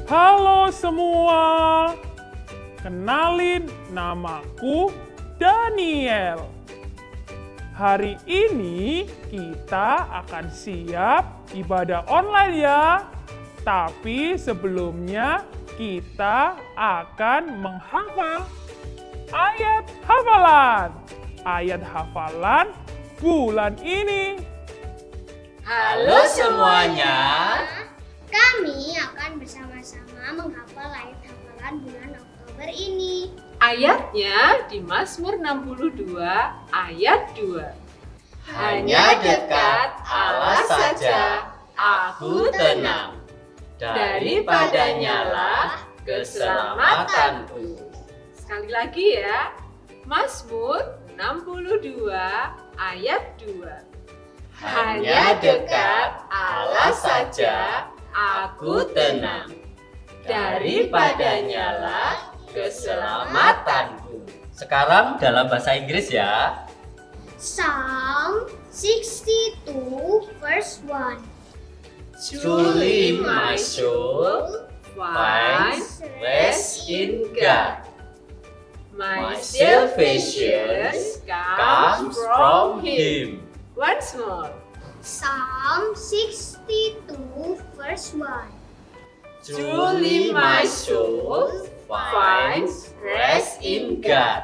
Halo semua, kenalin namaku Daniel. Hari ini kita akan siap ibadah online ya. Tapi sebelumnya kita akan menghafal ayat hafalan. Ayat hafalan bulan ini. Halo semuanya. Kami akan bersama-sama menghafal ayat hafalan bulan Oktober ini. Ayatnya di Mazmur 62 ayat 2. Hanya dekat Allah saja aku tenang. Daripadanya lah keselamatanku. Sekali lagi ya. Mazmur 62 ayat 2. Hanya dekat Allah saja aku tenang. Daripadanya lah keselamatanku. Sekarang dalam bahasa Inggris ya. Psalm 62 verse 1. Truly my soul finds rest in God. My salvation comes from Him. Once more. Psalm 62 verse 1. Truly my soul finds rest in God.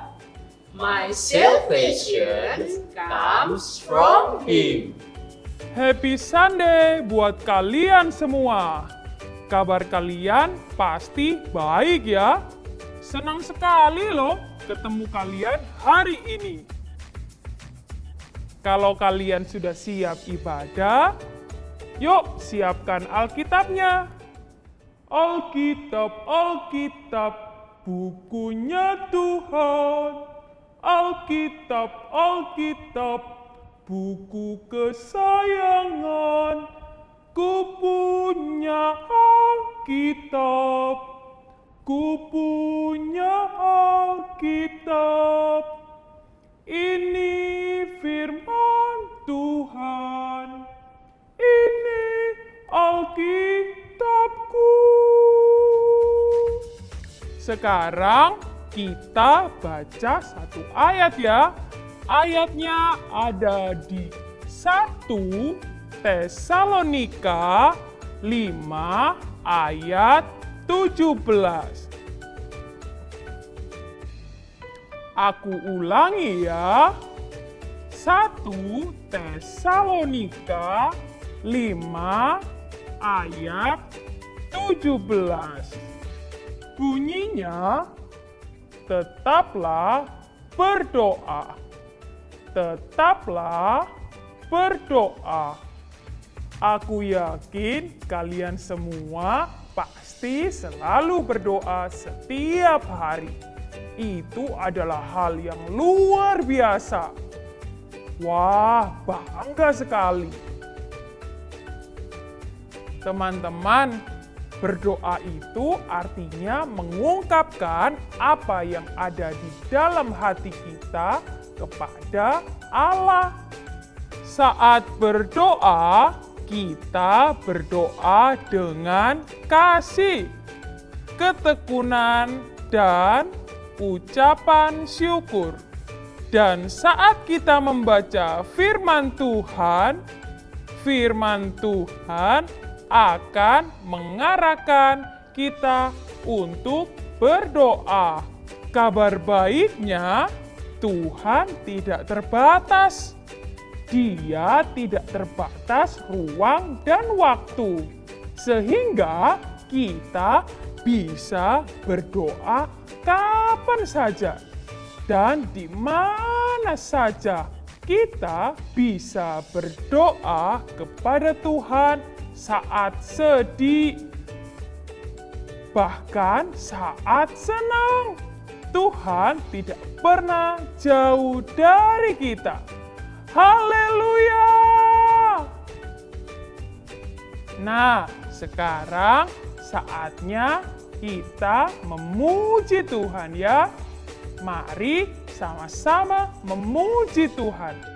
My salvation comes from Him. Happy Sunday buat kalian semua. Kabar kalian pasti baik ya. Senang sekali loh ketemu kalian hari ini. Kalau kalian sudah siap ibadah, yuk siapkan Alkitabnya. Alkitab, Alkitab, bukunya Tuhan. Alkitab, Alkitab, buku kesayangan. Ku punya Alkitab. Ku punya Alkitab. Ini firman Tuhan. Ini Alkitabku. Sekarang kita baca satu ayat ya. Ayatnya ada di 1 Tesalonika 5 ayat 17. Aku ulangi ya. 1 Tesalonika 5 ayat 17. Bunyinya, tetaplah berdoa. Tetaplah berdoa. Aku yakin kalian semua pasti selalu berdoa setiap hari. Itu adalah hal yang luar biasa. Wah, bangga sekali. Teman-teman, berdoa itu artinya mengungkapkan apa yang ada di dalam hati kita kepada Allah. Saat berdoa, kita berdoa dengan kasih, ketekunan, dan ucapan syukur. Dan saat kita membaca firman Tuhan akan mengarahkan kita untuk berdoa. Kabar baiknya, Tuhan tidak terbatas. Dia tidak terbatas ruang dan waktu. Sehingga kita bisa berdoa kapan saja dan di mana saja. Kita bisa berdoa kepada Tuhan saat sedih, bahkan saat senang. Tuhan tidak pernah jauh dari kita. Haleluya! Nah, sekarang saatnya kita memuji Tuhan ya. Mari sama-sama memuji Tuhan.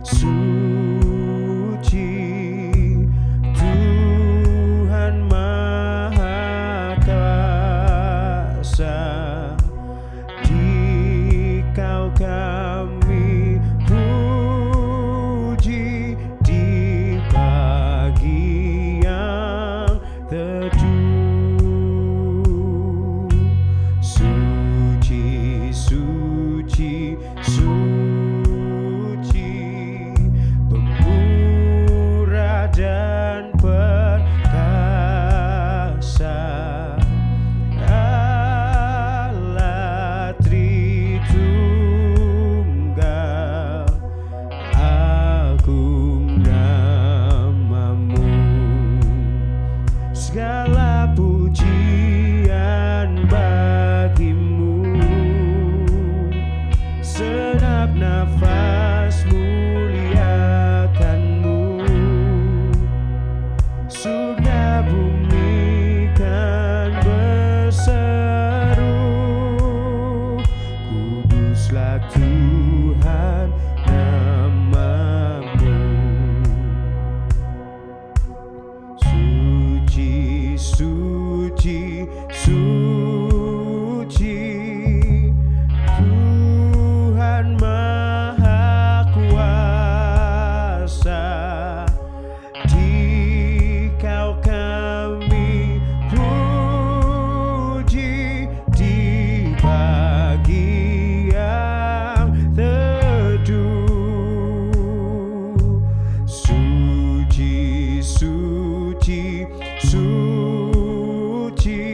suci, Tuhan Maha Kuasa. Dikau kami puji di pagi yang teduh. Suci, suci, suci, pemurah dan perkasa, Allah Tritunggal, agung namamu. Segala pujian bagimu, senap nafas muliakanmu. Surga bumi kan berseru, kuduslah Tuhan namamu. Suci, suci, suci, Tuhan Maha Kuasa. Dikau kami puji di pagi yang teduh. Suci, suci, suci,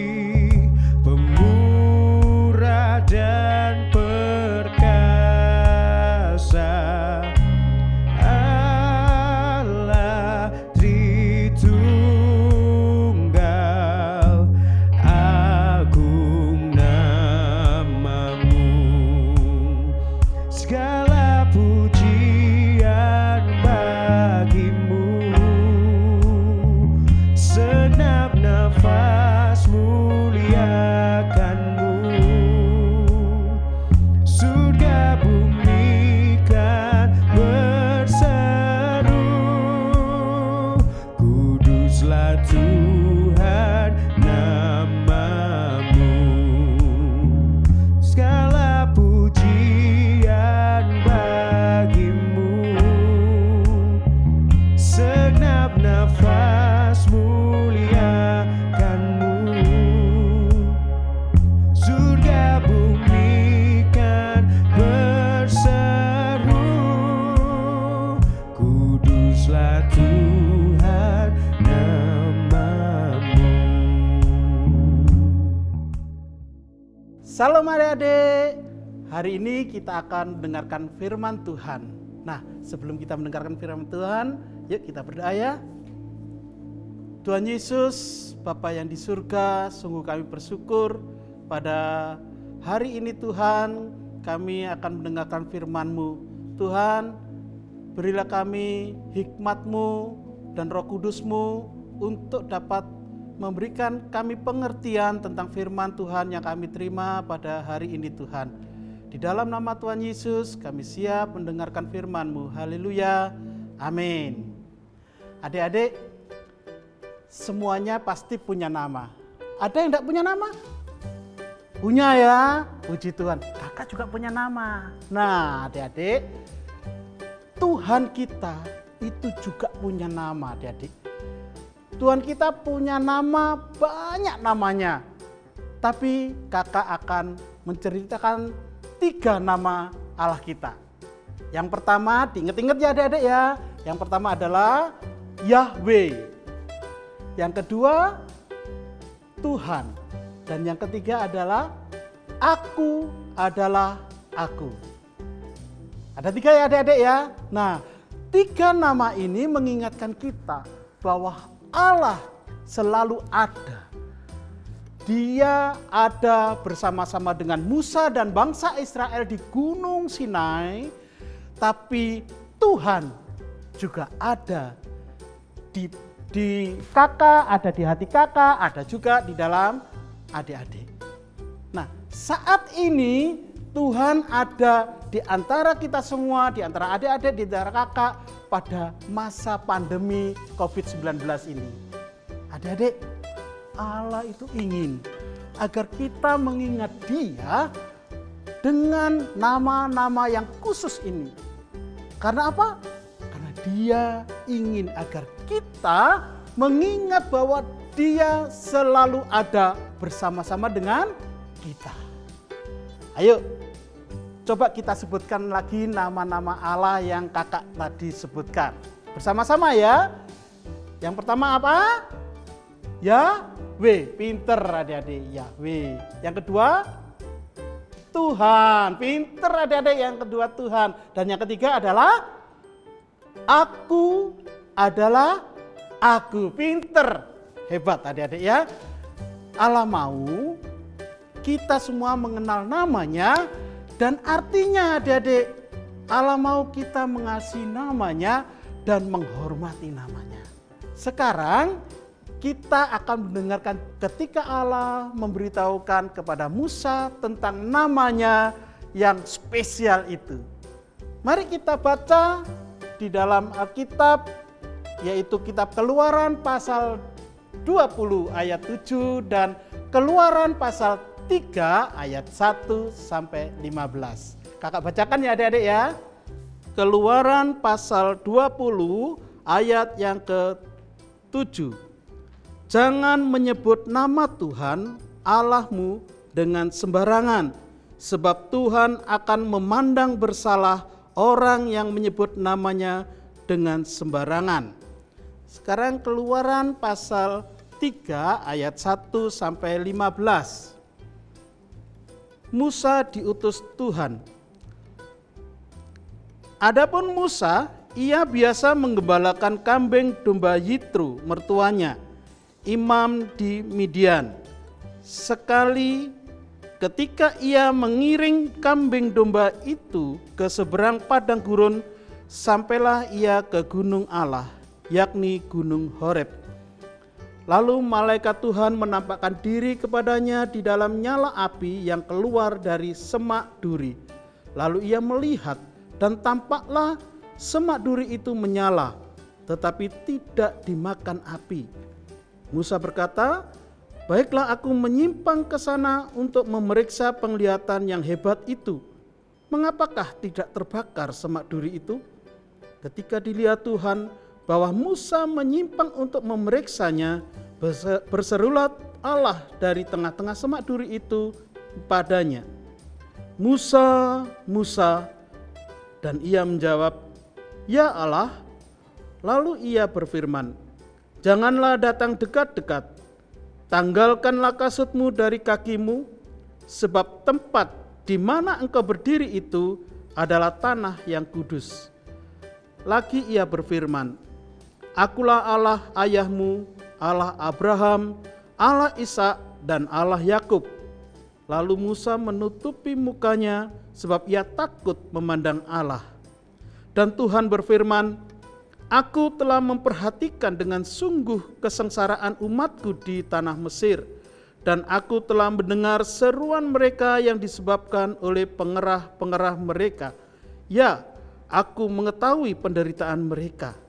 pemurah dan perkasa, Allah Tritunggal, agung namamu. Segala pujian bagimu, senap nafas muliakanmu. Surga bumi kan berseru, kuduslah Tuhan namamu. Segala pujian bagimu, senap nafas muliakanmu. Surga bumi kan berseru, kuduslah Tuhan namamu. Salam adik-adik, hari ini kita akan mendengarkan firman Tuhan. Nah, sebelum kita mendengarkan firman Tuhan, yuk kita berdoa ya. Tuhan Yesus, Bapa yang di surga, sungguh kami bersyukur pada hari ini Tuhan, kami akan mendengarkan firman-Mu. Tuhan, berilah kami hikmat-Mu dan Roh Kudus-Mu untuk dapat memberikan kami pengertian tentang firman Tuhan yang kami terima pada hari ini Tuhan. Di dalam nama Tuhan Yesus kami siap mendengarkan firman-Mu. Haleluya. Amin. Adik-adik, semuanya pasti punya nama. Ada yang tidak punya nama? Punya ya, puji Tuhan. Kakak juga punya nama. Nah adik-adik, Tuhan kita itu juga punya nama adik-adik. Tuhan kita punya nama, banyak namanya. Tapi kakak akan menceritakan 3 nama Allah kita. Yang pertama, diingat-ingat ya adik-adik ya. Yang pertama adalah Yahweh. Yang kedua, Tuhan. Dan yang ketiga adalah Aku adalah Aku. Ada 3 ya adik-adik ya. Nah, 3 nama ini mengingatkan kita bahwa Allah selalu ada. Dia ada bersama-sama dengan Musa dan bangsa Israel di Gunung Sinai. Tapi Tuhan juga ada di kakak, ada di hati kakak, ada juga di dalam adik-adik. Nah, saat ini Tuhan ada di antara kita semua, di antara adik-adik, di antara kakak pada masa pandemi COVID-19 ini. Adik-adik, Allah itu ingin agar kita mengingat Dia dengan nama-nama yang khusus ini. Karena apa? Karena Dia ingin agar kita mengingat bahwa Dia selalu ada bersama-sama dengan kita. Ayo, coba kita sebutkan lagi nama-nama Allah yang kakak tadi sebutkan. Bersama-sama ya. Yang pertama apa? Yahweh, pinter adik-adik, Yahweh. Yang kedua, Tuhan, pinter adik-adik. Yang kedua Tuhan. Dan yang ketiga adalah Aku adalah Aku, pinter. Hebat adik-adik ya. Allah mau kita semua mengenal namanya dan artinya adik-adik. Allah mau kita mengasihi namanya dan menghormati namanya. Sekarang kita akan mendengarkan ketika Allah memberitahukan kepada Musa tentang namanya yang spesial itu. Mari kita baca di dalam Alkitab, yaitu kitab Keluaran pasal 20 ayat 7 dan Keluaran pasal 3 ayat 1 sampai 15. Kakak bacakan ya adik-adik ya. Keluaran pasal 20 ayat yang ke-7. Jangan menyebut nama Tuhan Allahmu dengan sembarangan, sebab Tuhan akan memandang bersalah orang yang menyebut namanya dengan sembarangan. Sekarang Keluaran pasal 3 ayat 1 sampai 15. Musa diutus Tuhan. Adapun Musa, ia biasa menggembalakan kambing domba Yitro mertuanya, imam di Midian. Sekali ketika ia mengiring kambing domba itu ke seberang padang gurun, sampailah ia ke gunung Allah, yakni gunung Horeb. Lalu malaikat Tuhan menampakkan diri kepadanya di dalam nyala api yang keluar dari semak duri. Lalu ia melihat dan tampaklah semak duri itu menyala, tetapi tidak dimakan api. Musa berkata, "Baiklah aku menyimpang ke sana untuk memeriksa penglihatan yang hebat itu. Mengapakah tidak terbakar semak duri itu?" Ketika dilihat Tuhan bahwa Musa menyimpang untuk memeriksanya, berserulah Allah dari tengah-tengah semak duri itu padanya, "Musa, Musa." Dan ia menjawab, "Ya Allah." Lalu ia berfirman, "Janganlah datang dekat-dekat. Tanggalkanlah kasutmu dari kakimu, sebab tempat di mana engkau berdiri itu adalah tanah yang kudus." Lagi ia berfirman, "Akulah Allah ayahmu, Allah Abraham, Allah Ishak, dan Allah Yakub." Lalu Musa menutupi mukanya sebab ia takut memandang Allah. Dan Tuhan berfirman, "Aku telah memperhatikan dengan sungguh kesengsaraan umatku di tanah Mesir, dan aku telah mendengar seruan mereka yang disebabkan oleh pengerah-pengerah mereka. Ya, aku mengetahui penderitaan mereka.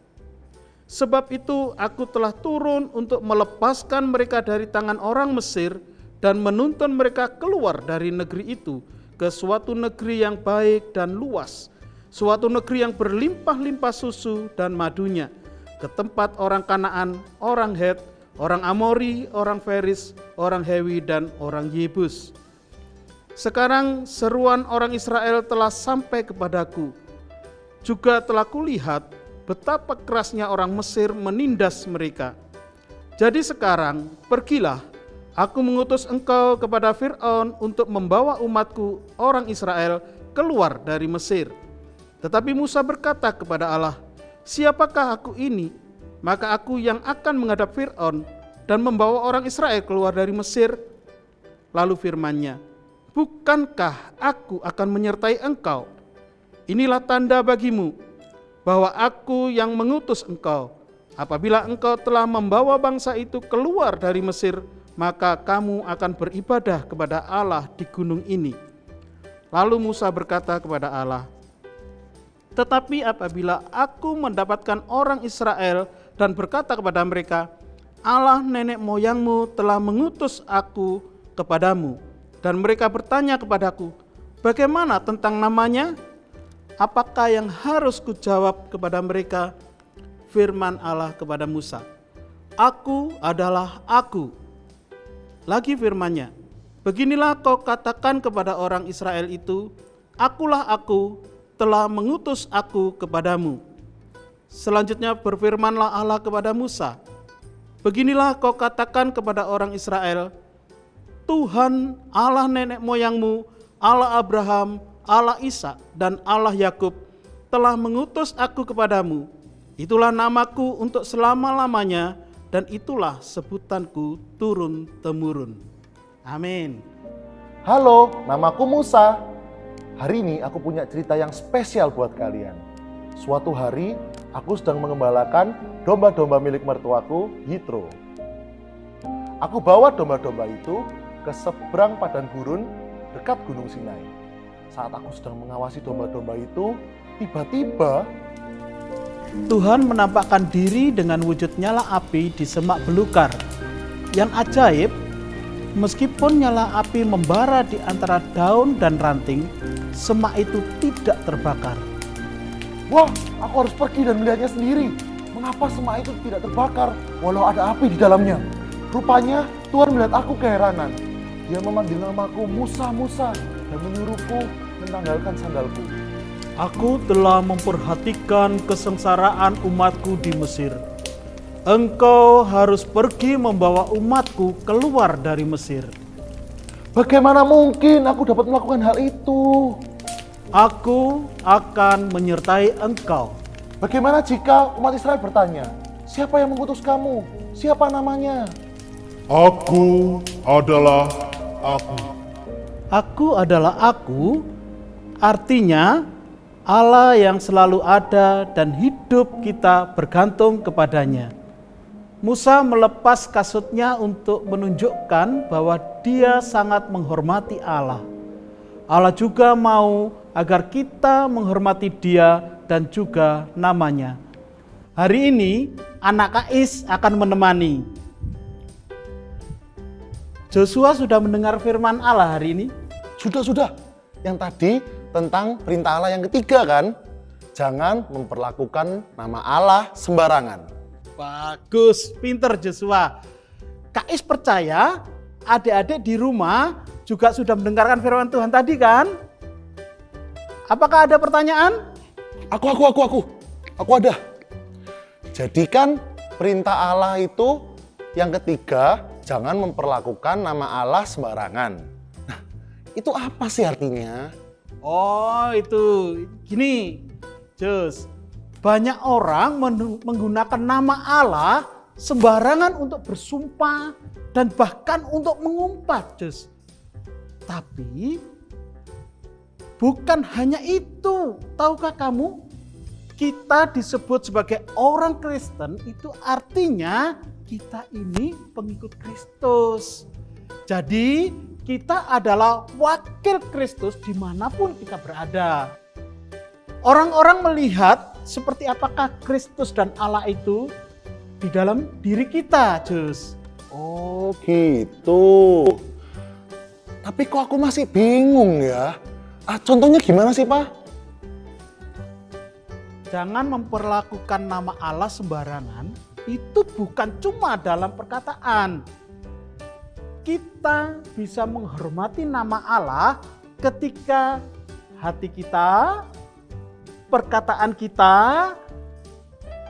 Sebab itu aku telah turun untuk melepaskan mereka dari tangan orang Mesir dan menuntun mereka keluar dari negeri itu ke suatu negeri yang baik dan luas, suatu negeri yang berlimpah-limpah susu dan madunya, ke tempat orang Kanaan, orang Het, orang Amori, orang Feris, orang Hewi, dan orang Yebus. Sekarang seruan orang Israel telah sampai kepadaku. Juga telah kulihat betapa kerasnya orang Mesir menindas mereka. Jadi sekarang pergilah, aku mengutus engkau kepada Fir'aun untuk membawa umatku orang Israel keluar dari Mesir." Tetapi Musa berkata kepada Allah, "Siapakah aku ini? Maka aku yang akan menghadap Fir'aun dan membawa orang Israel keluar dari Mesir." Lalu firman-Nya, "Bukankah aku akan menyertai engkau? Inilah tanda bagimu bahwa aku yang mengutus engkau. Apabila engkau telah membawa bangsa itu keluar dari Mesir, maka kamu akan beribadah kepada Allah di gunung ini." Lalu Musa berkata kepada Allah, "Tetapi apabila aku mendapatkan orang Israel dan berkata kepada mereka, Allah nenek moyangmu telah mengutus aku kepadamu, dan mereka bertanya kepadaku, bagaimana tentang namanya? Apakah yang harus kujawab kepada mereka?" Firman Allah kepada Musa, "Aku adalah aku." Lagi firman-Nya, "Beginilah kau katakan kepada orang Israel itu, Akulah aku, telah mengutus aku kepadamu." Selanjutnya berfirmanlah Allah kepada Musa, "Beginilah kau katakan kepada orang Israel, Tuhan Allah nenek moyangmu, Allah Abraham, Allah Ishak, dan Allah Yakub telah mengutus aku kepadamu. Itulah namaku untuk selama-lamanya, dan itulah sebutanku turun-temurun." Amin. Halo, namaku Musa. Hari ini aku punya cerita yang spesial buat kalian. Suatu hari, aku sedang mengembalakan domba-domba milik mertuaku, Yitro. Aku bawa domba-domba itu ke seberang padang gurun dekat Gunung Sinai. Saat aku sedang mengawasi domba-domba itu, tiba-tiba Tuhan menampakkan diri dengan wujud nyala api di semak belukar. Yang ajaib, meskipun nyala api membara di antara daun dan ranting, semak itu tidak terbakar. wah, aku harus pergi dan melihatnya sendiri. Mengapa semak itu tidak terbakar walau ada api di dalamnya? Rupanya Tuhan melihat aku keheranan. Dia memanggil namaku Musa, Musa, dan menyuruhku menanggalkan sandalku. Aku telah memperhatikan kesengsaraan umatku di Mesir. Engkau harus pergi membawa umatku keluar dari Mesir. Bagaimana mungkin aku dapat melakukan hal itu? Aku akan menyertai engkau. Bagaimana jika umat Israel bertanya, siapa yang mengutus kamu? Siapa namanya? Aku adalah aku. Aku adalah aku, artinya Allah yang selalu ada dan hidup kita bergantung kepadanya. Musa melepas kasutnya untuk menunjukkan bahwa dia sangat menghormati Allah. Allah juga mau agar kita menghormati dia dan juga namanya. Hari ini anak Kais akan menemani. Joshua sudah mendengar firman Allah hari ini? Sudah. Yang tadi tentang perintah Allah yang ketiga kan? Jangan memperlakukan nama Allah sembarangan. Bagus, pinter Joshua. Kais percaya adik-adik di rumah juga sudah mendengarkan firman Tuhan tadi kan? Apakah ada pertanyaan? Aku ada. Jadikan perintah Allah itu yang ketiga, jangan memperlakukan nama Allah sembarangan. Nah, itu apa sih artinya? Oh itu, gini Jos, banyak orang menggunakan nama Allah sembarangan untuk bersumpah dan bahkan untuk mengumpat Jos. Tapi bukan hanya itu, tahukah kamu? Kita disebut sebagai orang Kristen itu artinya kita ini pengikut Kristus. Jadi kita adalah wakil Kristus dimanapun kita berada. Orang-orang melihat seperti apakah Kristus dan Allah itu di dalam diri kita, Jus. Oh gitu. Tapi kok aku masih bingung ya? Contohnya gimana sih, Pak? Jangan memperlakukan nama Allah sembarangan, itu bukan cuma dalam perkataan. Kita bisa menghormati nama Allah ketika hati kita, perkataan kita,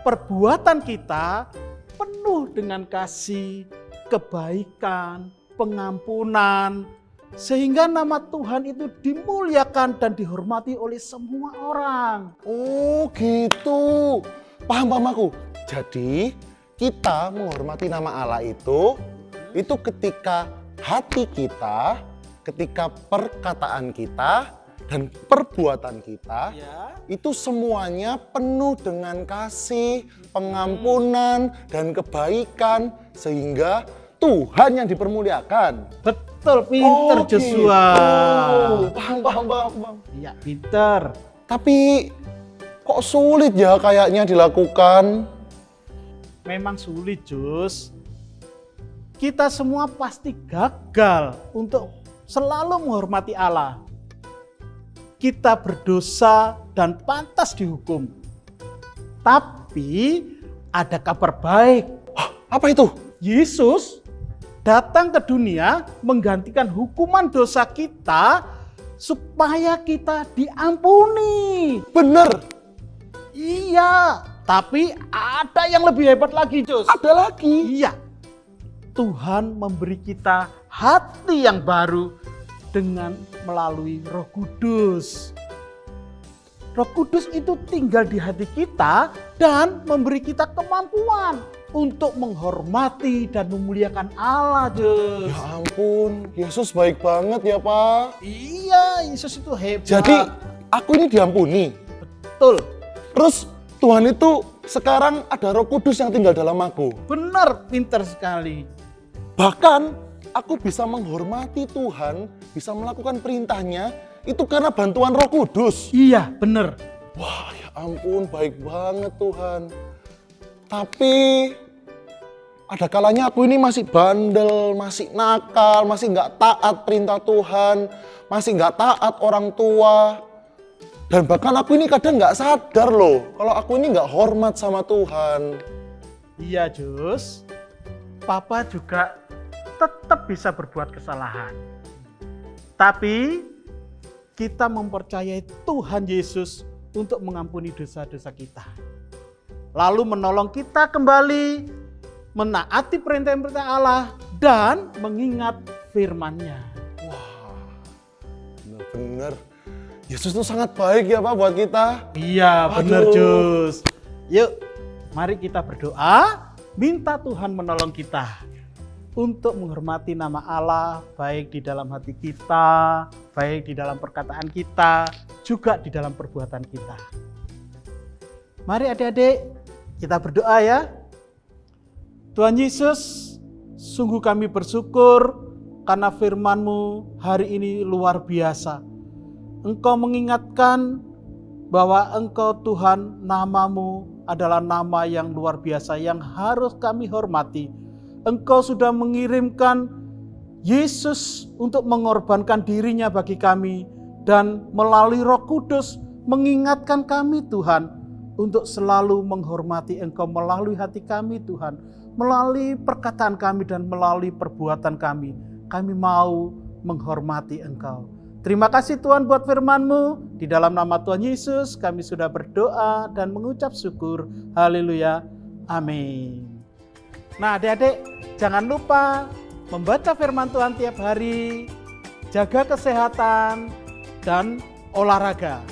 perbuatan kita penuh dengan kasih, kebaikan, pengampunan, sehingga nama Tuhan itu dimuliakan dan dihormati oleh semua orang. Oh gitu, paham aku. Jadi kita menghormati nama Allah itu ketika hati kita, ketika perkataan kita dan perbuatan kita itu semuanya penuh dengan kasih, pengampunan dan kebaikan sehingga Tuhan yang dipermuliakan. Betul. Betul, pinter Oh, Joshua. gitu. Paham. Iya, pinter. Tapi kok sulit ya kayaknya dilakukan? Memang sulit, Jus. Kita semua pasti gagal untuk selalu menghormati Allah. Kita berdosa dan pantas dihukum. Tapi ada kabar baik. Apa itu? Yesus datang ke dunia menggantikan hukuman dosa kita supaya kita diampuni. Bener, Iya, tapi ada yang lebih hebat lagi, Jus. ada lagi. Iya, Tuhan memberi kita hati yang baru dengan melalui Roh Kudus. Roh Kudus itu tinggal di hati kita dan memberi kita kemampuan untuk menghormati dan memuliakan Allah, Jus. Ya ampun, Yesus baik banget ya Pak. Iya, Yesus itu hebat. Jadi aku ini diampuni. betul, Terus Tuhan itu sekarang ada Roh Kudus yang tinggal dalam aku. benar, pintar sekali. Bahkan aku bisa menghormati Tuhan, bisa melakukan perintahnya, itu karena bantuan Roh Kudus. Iya, benar. Wah ya ampun, baik banget Tuhan. Tapi ada kalanya aku ini masih bandel, masih nakal, masih nggak taat perintah Tuhan, masih nggak taat orang tua. Dan bahkan aku ini kadang nggak sadar loh, kalau aku ini nggak hormat sama Tuhan. Iya, Jus. Papa juga tetap bisa berbuat kesalahan. Tapi kita mempercayai Tuhan Yesus untuk mengampuni dosa-dosa kita. Lalu menolong kita kembali menaati perintah-perintah Allah dan mengingat firman-Nya. Wah, bener-bener. Yesus itu sangat baik ya Pak buat kita. Iya, benar, Aduh. Jus. Yuk, mari kita berdoa, minta Tuhan menolong kita untuk menghormati nama Allah, baik di dalam hati kita, baik di dalam perkataan kita, juga di dalam perbuatan kita. Mari adik-adik, kita berdoa ya. Tuhan Yesus, sungguh kami bersyukur karena firman-Mu hari ini luar biasa. Engkau mengingatkan bahwa Engkau Tuhan, nama-Mu adalah nama yang luar biasa yang harus kami hormati. Engkau sudah mengirimkan Yesus untuk mengorbankan dirinya bagi kami dan melalui Roh Kudus mengingatkan kami Tuhan untuk selalu menghormati Engkau melalui hati kami Tuhan, melalui perkataan kami dan melalui perbuatan kami. Kami mau menghormati Engkau. Terima kasih Tuhan buat firman-Mu. Di dalam nama Tuhan Yesus kami sudah berdoa dan mengucap syukur. Haleluya. Amin. Nah adik-adik, jangan lupa membaca firman Tuhan tiap hari, jaga kesehatan, dan olahraga.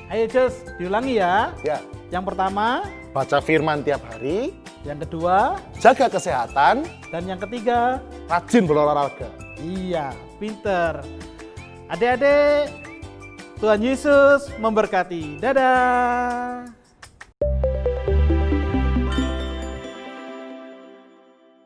Ayo Jus, diulangi ya. Ya, Yang pertama, baca firman tiap hari, yang kedua, jaga kesehatan, dan yang ketiga. rajin berolahraga. Iya, pinter. Adik-adik, Tuhan Yesus memberkati. Dadah.